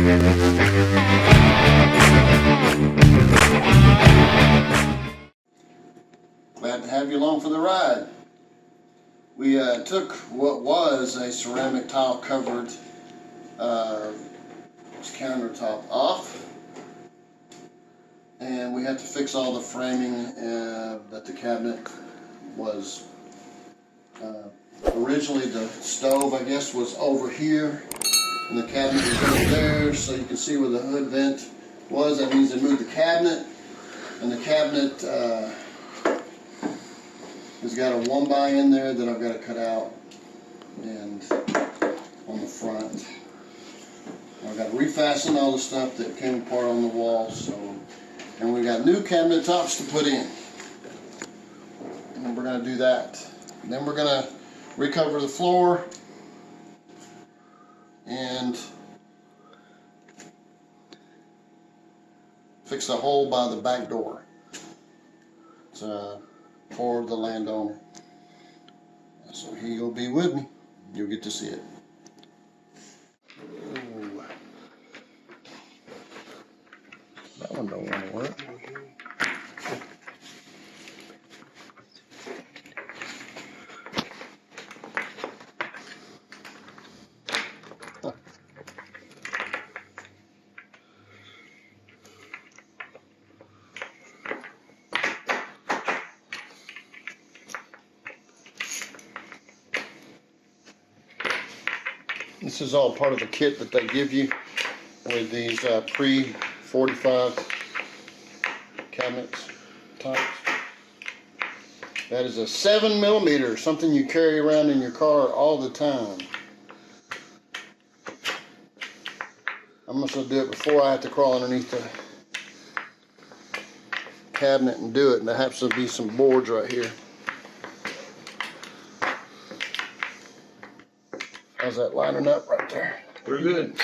Glad to have you along for the ride. We took what was a ceramic tile covered countertop off, and we had to fix all the framing that the cabinet was originally. The stove, I guess, was over here and the cabinet was over there, so you can see where the hood vent was. That means they moved the cabinet, and the cabinet has got a 1x in there that I've got to cut out, and on the front I've got to refasten all the stuff that came apart on the wall. So, and we got new cabinet tops to put in, and we're going to do that. And then we're going to recover the floor and fix the hole by the back door. It's for the landowner. So he'll be with me. You'll get to see it. Ooh. That one don't want to work. This is all part of the kit that they give you with these pre-45 cabinets tops. That is a 7mm, something you carry around in your car all the time. I'm just going to do it before I have to crawl underneath the cabinet and do it. And there happens to be some boards right here. How's that lining up right there? Pretty good.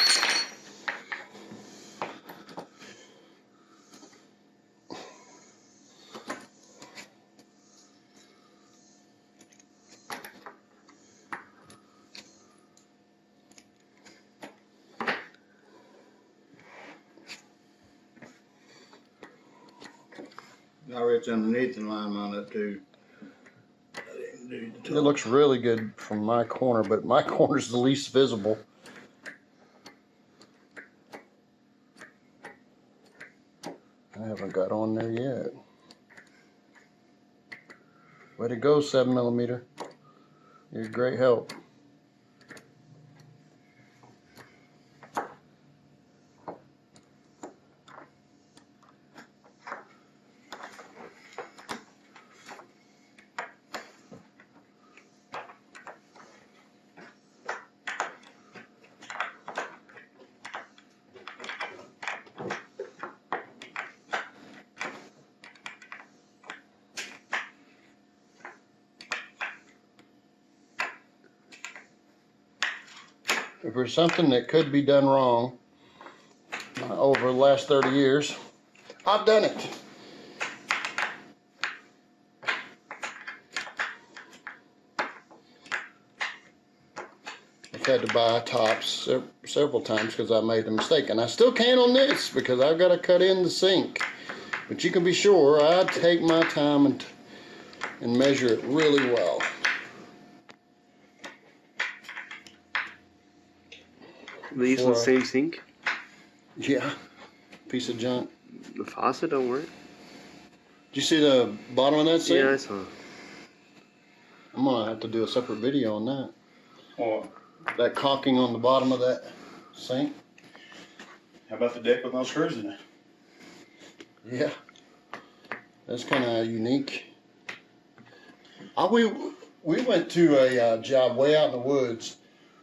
I reach underneath and line mine up too. It looks really good from my corner, but my corner is the least visible. I haven't got on there yet. Way to go, 7mm. You're a great help. If there's something that could be done wrong over the last 30 years, I've done it. I've had to buy tops several times because I made a mistake, and I still can on this because I've got to cut in the sink. But you can be sure I take my time and measure it really well. They use the same sink? Yeah, piece of junk. The faucet don't work? Did you see the bottom of that sink? Yeah, I saw. I'm gonna have to do a separate video on that. What? That caulking on the bottom of that sink. How about the deck with no screws in it? Yeah, that's kind of unique. We went to a job way out in the woods,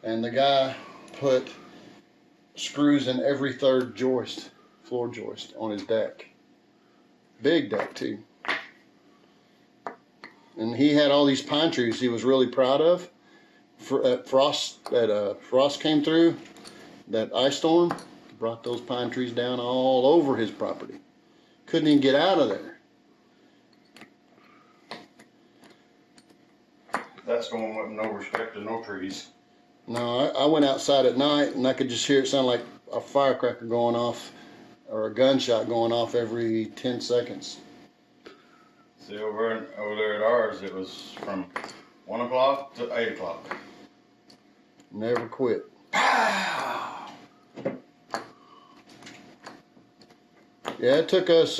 and the guy put screws in every third joist, floor joist on his deck. Big deck too. And he had all these pine trees he was really proud of. Frost came through, that ice storm brought those pine trees down all over his property. Couldn't even get out of there. That's going with no respect to no trees. No, I went outside at night and I could just hear it sound like a firecracker going off or a gunshot going off every 10 seconds. See, over there at ours, it was from 1 o'clock to 8 o'clock. Never quit. Yeah, it took us,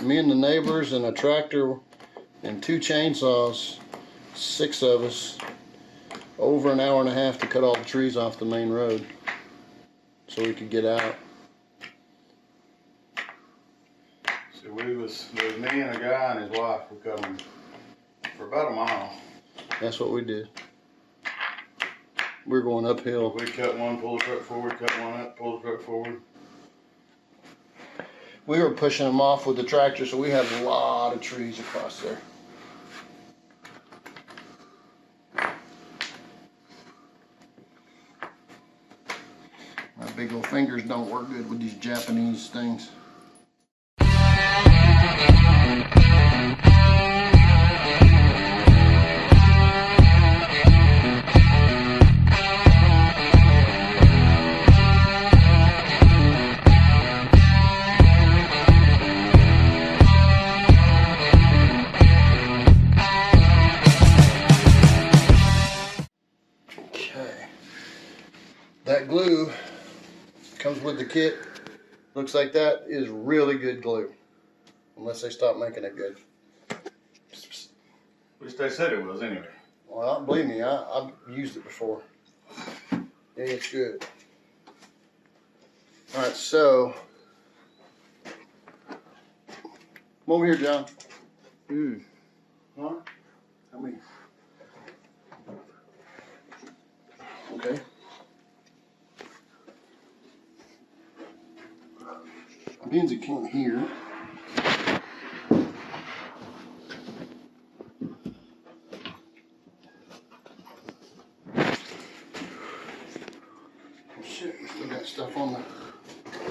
me and the neighbors and a tractor and 2 chainsaws, 6 of us, over an hour and a half to cut all the trees off the main road so we could get out. So there was me and a guy and his wife. We cut them for about a mile. That's what we did. We're going uphill. We cut one, pulled the truck forward, cut one up, pulled the truck forward. We were pushing them off with the tractor, so we had a lot of trees across there. My big old fingers don't work good with these Japanese things. That glue comes with the kit. Looks like that is really good glue. Unless they stop making it good. At least they said it was anyway. Well, believe me, I've used it before. Yeah, it's good. Alright, so. Come over here, John. Huh? Help me. Okay. Means it can't hear. Oh shit, we still got stuff on the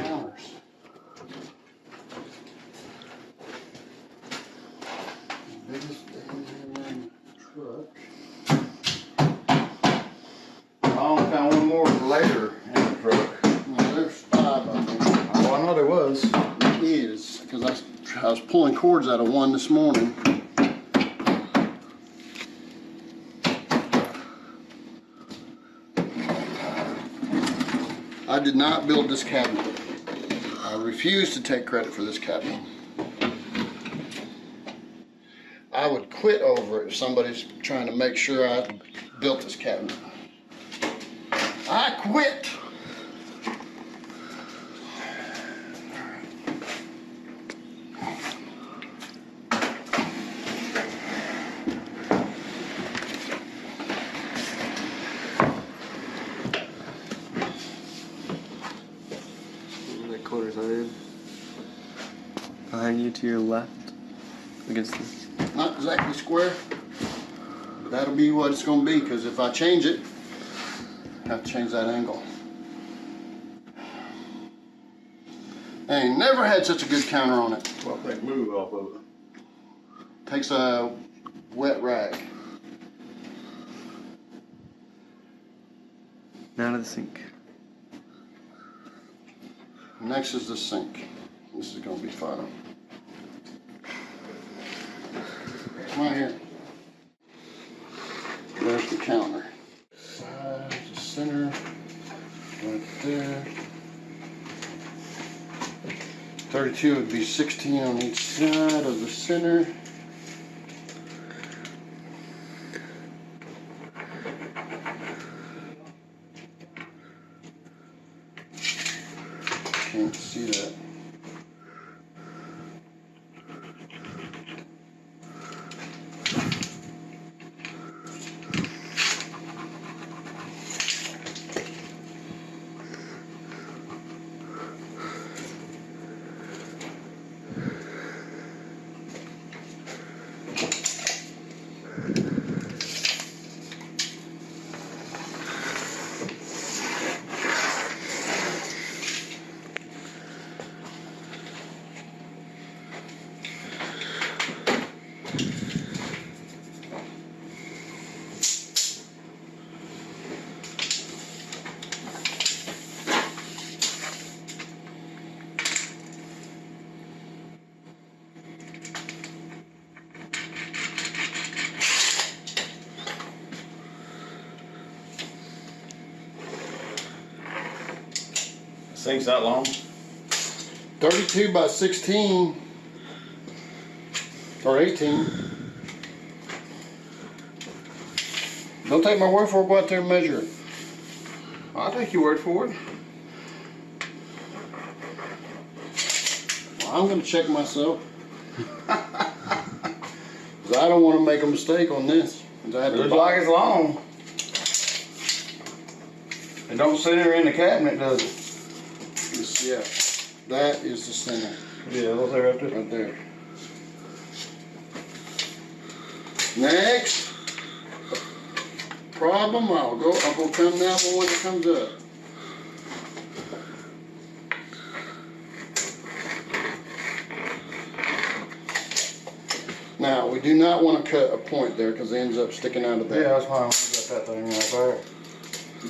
counters. The biggest thing in the truck. I only found one more later in the truck. Well, there's 5 of them. Oh, I know there was. It is, because I was pulling cords out of one this morning. I did not build this cabinet. I refuse to take credit for this cabinet. I would quit over it if somebody's trying to make sure I built this cabinet. I quit! That corner's not in. Behind you to your left. Against this. Not exactly square. That'll be what it's going to be, because if I change it, I have to change that angle. I ain't never had such a good counter on it. Well, I think move off of it. Takes a wet rag. Now to the sink. Next is the sink. This is going to be fun. Come on here. There's the counter. The center, right there. 32 would be 16 on each side of the center. Can't see that. Sink's that long? 32 by 16 or 18. Don't take my word for it, go out there and measure it. I'll take your word for it. Well, I'm gonna check myself. Cause I don't wanna make a mistake on this. 'Cause I had It to looks buy- like it's long. It don't sit there in the cabinet, does it? This- yeah, that is the center, Yeah, look there right there. right there. Next problem, I'll go come that one when it comes up. Now, we do not want to cut a point there because it ends up sticking out of that. Yeah, that's why I got that thing right there.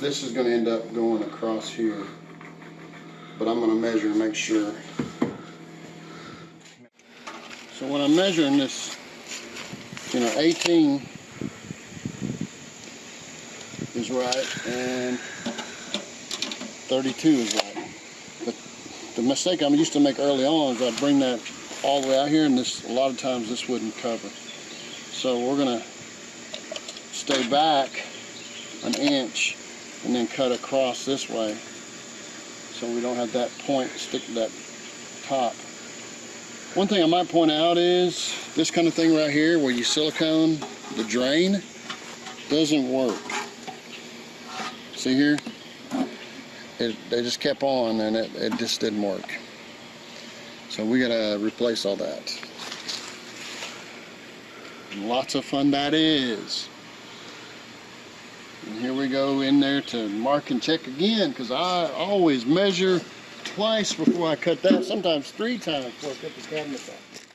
This is going to end up going across here, but I'm going to measure and make sure. So when I'm measuring this, 18 is right and 32 is right. But the mistake I used to make early on is I'd bring that all the way out here, and this, a lot of times this wouldn't cover. So we're going to stay back an inch and then cut across this way so we don't have that point stick to that top. One thing I might point out is this kind of thing right here where you silicone the drain doesn't work. See here? They just kept on and it just didn't work. So we gotta replace all that. And lots of fun that is. And here we go in there to mark and check again, because I always measure twice before I cut that, sometimes 3 times before I cut the cabinet out.